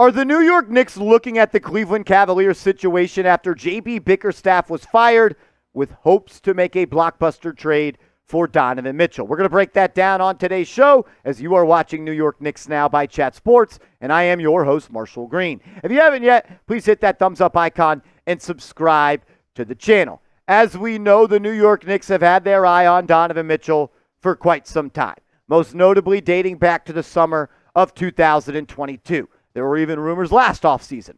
Are the New York Knicks looking at the Cleveland Cavaliers situation after J.B. Bickerstaff was fired with hopes to make a blockbuster trade for Donovan Mitchell? We're going to break that down on today's show as you are watching New York Knicks Now by Chat Sports, and I am your host, Marshall Green. If you haven't yet, please hit that thumbs up icon and subscribe to the channel. As we know, the New York Knicks have had their eye on Donovan Mitchell for quite some time, most notably dating back to the summer of 2022. There were even rumors last offseason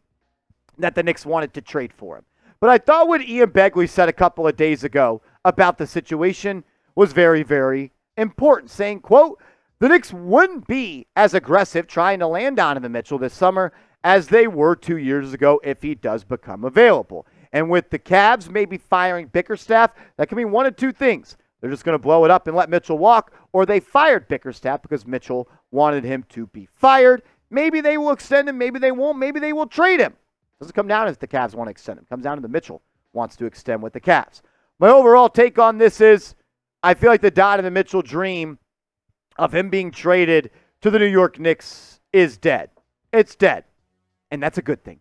that the Knicks wanted to trade for him. But I thought what Ian Begley said a couple of days ago about the situation was very, very important, saying, quote, the Knicks wouldn't be as aggressive trying to land Donovan Mitchell this summer as they were 2 years ago if he does become available. And with the Cavs maybe firing Bickerstaff, that can mean one of two things. They're just going to blow it up and let Mitchell walk, or they fired Bickerstaff because Mitchell wanted him to be fired. Maybe they will extend him, maybe they won't, maybe they will trade him. Doesn't come down if the Cavs want to extend him. It comes down to the Mitchell wants to extend with the Cavs. My overall take on this is I feel like the Donovan Mitchell dream of him being traded to the New York Knicks is dead. It's dead. And that's a good thing.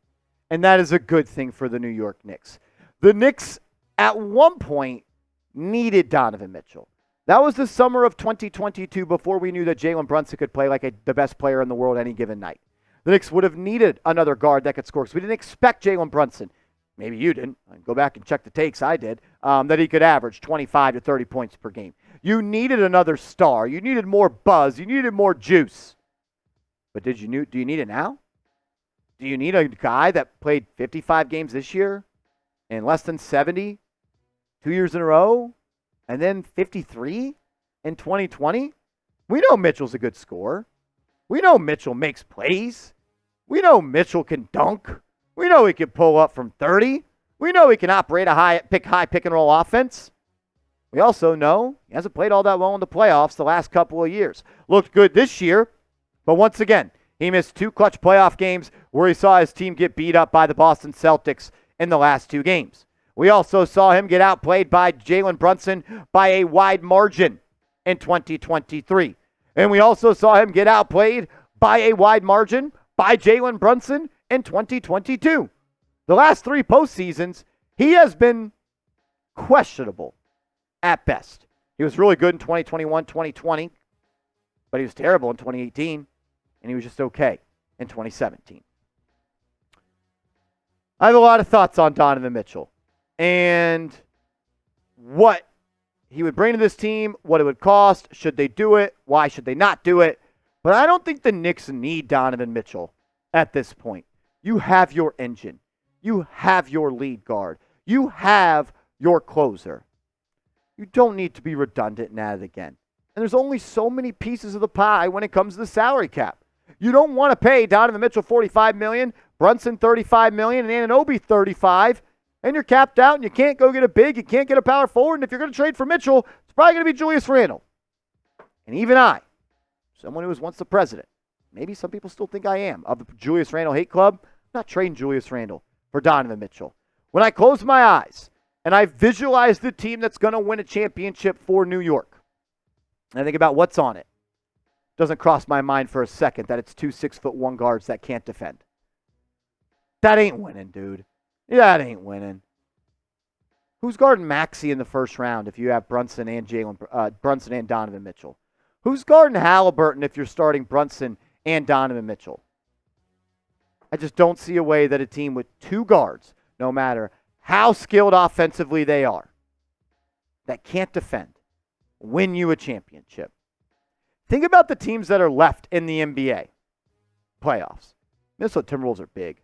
And that is a good thing for the New York Knicks. The Knicks at one point needed Donovan Mitchell. That was the summer of 2022 before we knew that Jalen Brunson could play like the best player in the world any given night. The Knicks would have needed another guard that could score because we didn't expect Jalen Brunson. Maybe you didn't. Go back and check the takes. I did. That he could average 25 to 30 points per game. You needed another star. You needed more buzz. You needed more juice. But do you need it now? Do you need a guy that played 55 games this year and less than 70 2 years in a row? And then 53 in 2020? We know Mitchell's a good scorer. We know Mitchell makes plays. We know Mitchell can dunk. We know he can pull up from 30. We know he can operate a pick and roll offense. We also know he hasn't played all that well in the playoffs the last couple of years. Looked good this year, but once again, he missed 2 clutch playoff games where he saw his team get beat up by the Boston Celtics in the last 2 games. We also saw him get outplayed by Jalen Brunson by a wide margin in 2023. And we also saw him get outplayed by a wide margin by Jalen Brunson in 2022. The last 3 postseasons, he has been questionable at best. He was really good in 2021, 2020, but he was terrible in 2018, and he was just okay in 2017. I have a lot of thoughts on Donovan Mitchell and what he would bring to this team, what it would cost, should they do it, why should they not do it. But I don't think the Knicks need Donovan Mitchell at this point. You have your engine. You have your lead guard. You have your closer. You don't need to be redundant and add it again. And there's only so many pieces of the pie when it comes to the salary cap. You don't want to pay Donovan Mitchell $45 million, Brunson $35 million, and Anunoby $35 million. And you're capped out, and you can't go get a big, you can't get a power forward, and if you're going to trade for Mitchell, it's probably going to be Julius Randle. And even I, someone who was once the president, maybe some people still think I am, of the Julius Randle hate club, I'm not trading Julius Randle for Donovan Mitchell. When I close my eyes and I visualize the team that's going to win a championship for New York, and I think about what's on it, doesn't cross my mind for a second that it's 2 6'1" guards that can't defend. That ain't winning, dude. That ain't winning. Who's guarding Maxey in the first round if you have Brunson and Donovan Mitchell? Who's guarding Halliburton if you're starting Brunson and Donovan Mitchell? I just don't see a way that a team with 2 guards, no matter how skilled offensively they are, that can't defend, win you a championship. Think about the teams that are left in the NBA playoffs. Minnesota Timberwolves are big.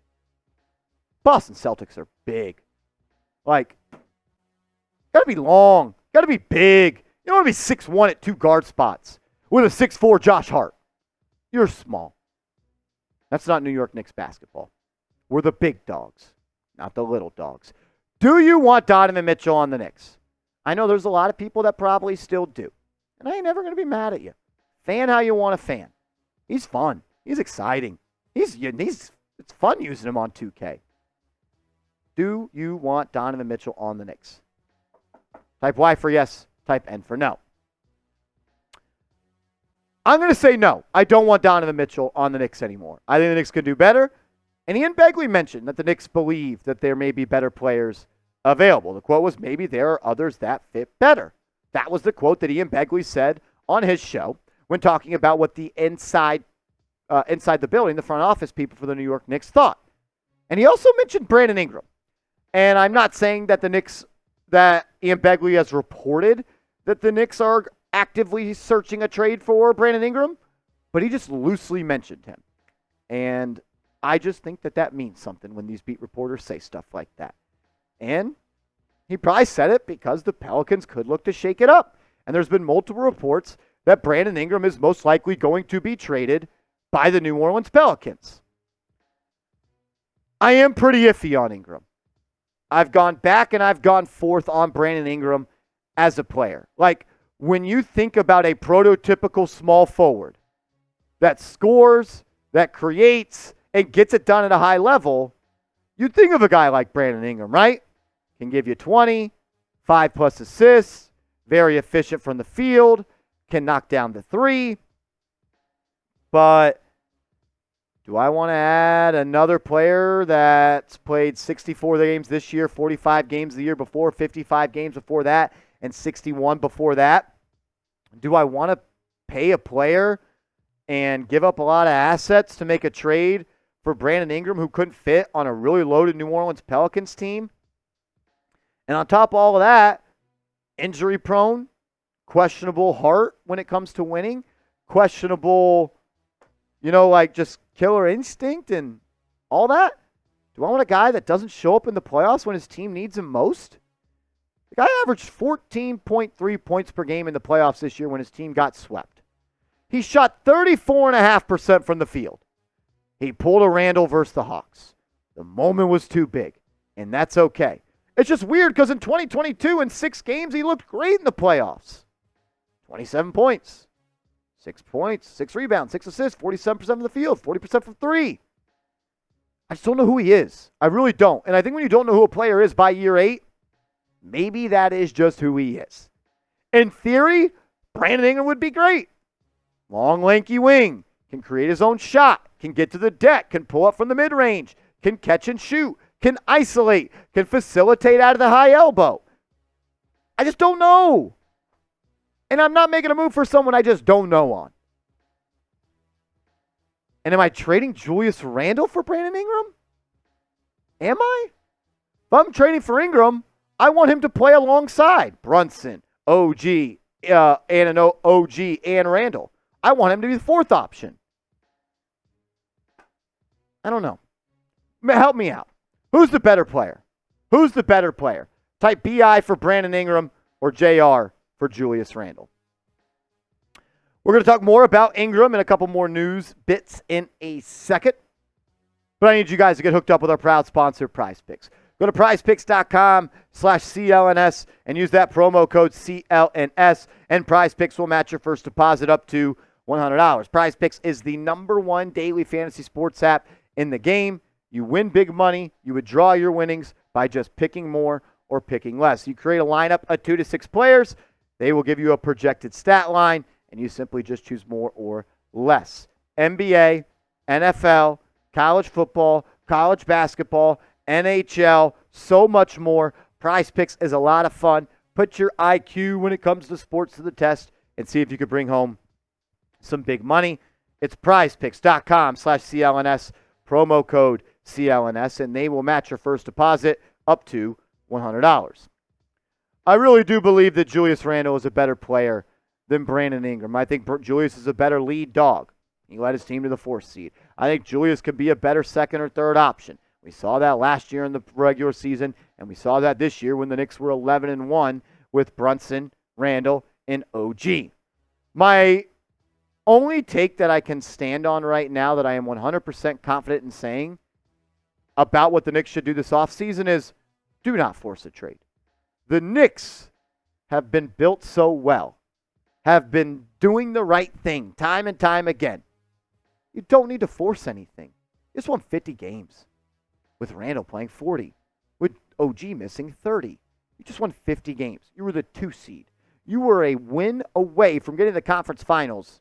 Boston Celtics are big. Like, got to be long. Got to be big. You don't want to be 6'1" at 2 guard spots with a 6'4" Josh Hart. You're small. That's not New York Knicks basketball. We're the big dogs, not the little dogs. Do you want Donovan Mitchell on the Knicks? I know there's a lot of people that probably still do. And I ain't never going to be mad at you. Fan how you want to fan. He's fun. He's exciting. It's fun using him on 2K. Do you want Donovan Mitchell on the Knicks? Type Y for yes. Type N for no. I'm going to say no. I don't want Donovan Mitchell on the Knicks anymore. I think the Knicks could do better. And Ian Begley mentioned that the Knicks believe that there may be better players available. The quote was, maybe there are others that fit better. That was the quote that Ian Begley said on his show when talking about what the inside the building, the front office people for the New York Knicks thought. And he also mentioned Brandon Ingram. And I'm not saying that that Ian Begley has reported that the Knicks are actively searching a trade for Brandon Ingram, but he just loosely mentioned him. And I just think that means something when these beat reporters say stuff like that. And he probably said it because the Pelicans could look to shake it up. And there's been multiple reports that Brandon Ingram is most likely going to be traded by the New Orleans Pelicans. I am pretty iffy on Ingram. I've gone back and I've gone forth on Brandon Ingram as a player. Like, when you think about a prototypical small forward that scores, that creates, and gets it done at a high level, you think of a guy like Brandon Ingram, right? Can give you 20, 5+ assists, very efficient from the field, can knock down the three. But do I want to add another player that's played 64 games this year, 45 games the year before, 55 games before that, and 61 before that? Do I want to pay a player and give up a lot of assets to make a trade for Brandon Ingram, who couldn't fit on a really loaded New Orleans Pelicans team? And on top of all of that, injury prone, questionable heart when it comes to winning, questionable, just killer instinct and all that. Do I want a guy that doesn't show up in the playoffs when his team needs him most? The guy averaged 14.3 points per game in the playoffs this year when his team got swept. He shot 34.5% from the field. He pulled a Randle versus the Hawks. The moment was too big, and that's okay. It's just weird because in 2022, in 6 games, he looked great in the playoffs. 27 points, 6 rebounds, 6 assists, 47% from the field, 40% from 3. I just don't know who he is. I really don't. And I think when you don't know who a player is by year 8, maybe that is just who he is. In theory, Brandon Ingram would be great. Long, lanky wing, can create his own shot, can get to the deck, can pull up from the mid-range, can catch and shoot, can isolate, can facilitate out of the high elbow. I just don't know. And I'm not making a move for someone I just don't know on. And am I trading Julius Randle for Brandon Ingram? Am I? If I'm trading for Ingram, I want him to play alongside Brunson, OG, OG, and Randle. I want him to be the 4th option. I don't know. Help me out. Who's the better player? Who's the better player? Type BI for Brandon Ingram or JR for Julius Randle. We're going to talk more about Ingram and a couple more news bits in a second. But I need you guys to get hooked up with our proud sponsor, PrizePicks. Go to prizepicks.com/CLNS and use that promo code CLNS, and PrizePicks will match your first deposit up to $100. PrizePicks is the #1 daily fantasy sports app in the game. You win big money. You withdraw your winnings by just picking more or picking less. You create a lineup of 2 to 6 players. They will give you a projected stat line, and you simply just choose more or less. NBA, NFL, college football, college basketball, NHL, so much more. PrizePicks is a lot of fun. Put your IQ when it comes to sports to the test and see if you could bring home some big money. It's prizepicks.com/CLNS, promo code CLNS, and they will match your first deposit up to $100. I really do believe that Julius Randle is a better player than Brandon Ingram. I think Julius is a better lead dog. He led his team to the 4th seed. I think Julius could be a better 2nd or 3rd option. We saw that last year in the regular season, and we saw that this year when the Knicks were 11-1 with Brunson, Randle, and OG. My only take that I can stand on right now that I am 100% confident in saying about what the Knicks should do this offseason is do not force a trade. The Knicks have been built so well, have been doing the right thing time and time again. You don't need to force anything. You just won 50 games with Randle playing 40, with OG missing 30. You just won 50 games. You were the 2 seed. You were a win away from getting to the conference finals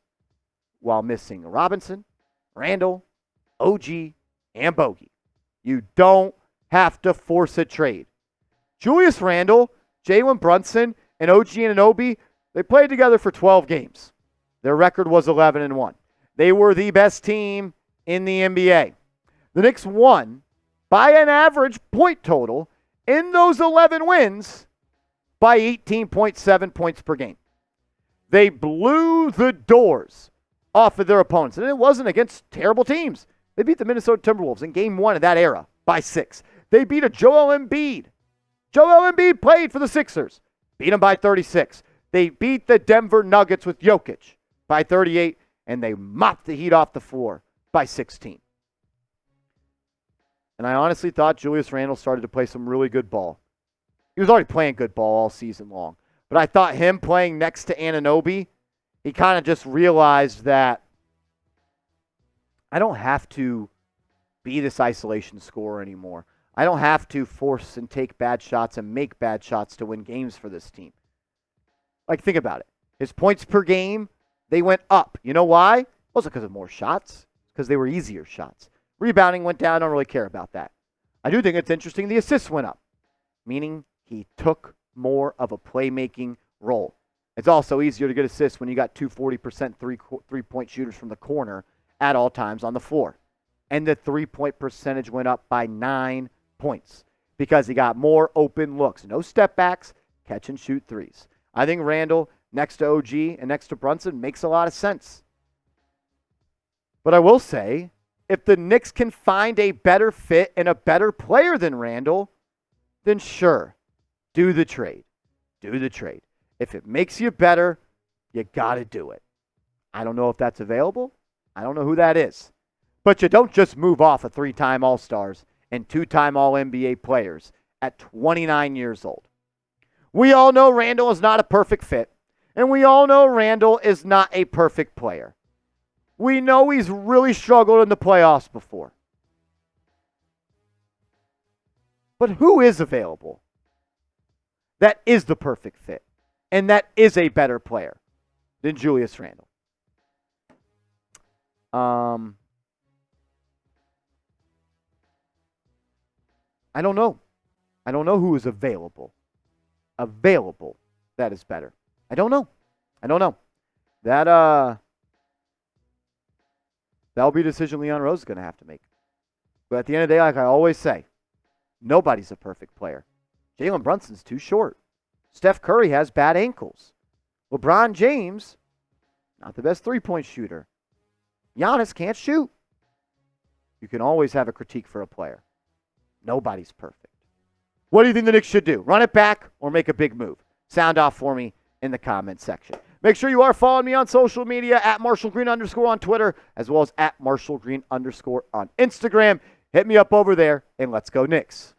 while missing Robinson, Randle, OG, and Bogey. You don't have to force a trade. Julius Randle, Jalen Brunson, and OG Anunoby, they played together for 12 games. Their record was 11-1. They were the best team in the NBA. The Knicks won by an average point total in those 11 wins by 18.7 points per game. They blew the doors off of their opponents, and it wasn't against terrible teams. They beat the Minnesota Timberwolves in game 1 of that era by 6. They beat a Joel Embiid. Joel Embiid played for the Sixers. Beat them by 36. They beat the Denver Nuggets with Jokic by 38, and they mopped the Heat off the floor by 16. And I honestly thought Julius Randle started to play some really good ball. He was already playing good ball all season long. But I thought him playing next to Anunoby, he kind of just realized that I don't have to be this isolation scorer anymore. I don't have to force and take bad shots and make bad shots to win games for this team. Like, think about it. His points per game, they went up. You know why? It wasn't because of more shots. It's because they were easier shots. Rebounding went down. I don't really care about that. I do think it's interesting the assists went up, meaning he took more of a playmaking role. It's also easier to get assists when you got 40% three-point shooters from the corner at all times on the floor. And the three-point percentage went up by 9 points because he got more open looks. No step backs, catch and shoot threes. I think Randle next to OG and next to Brunson makes a lot of sense. But I will say, if the Knicks can find a better fit and a better player than Randle, then sure, do the trade. Do the trade. If it makes you better, you got to do it. I don't know if that's available. I don't know who that is. But you don't just move off of 3-time All-Stars and 2-time All-NBA players at 29 years old. We all know Randle is not a perfect fit, and we all know Randle is not a perfect player. We know he's really struggled in the playoffs before. But who is available that is the perfect fit and that is a better player than Julius Randle? I don't know. I don't know who is available. That is better. I don't know. That'll be a decision Leon Rose is going to have to make. But at the end of the day, like I always say, nobody's a perfect player. Jalen Brunson's too short. Steph Curry has bad ankles. LeBron James, not the best three-point shooter. Giannis can't shoot. You can always have a critique for a player. Nobody's perfect. What do you think the Knicks should do? Run it back or make a big move? Sound off for me in the comment section. Make sure you are following me on social media at @MarshallGreen_ on Twitter, as well as @MarshallGreen_ on Instagram. Hit me up over there, and let's go Knicks.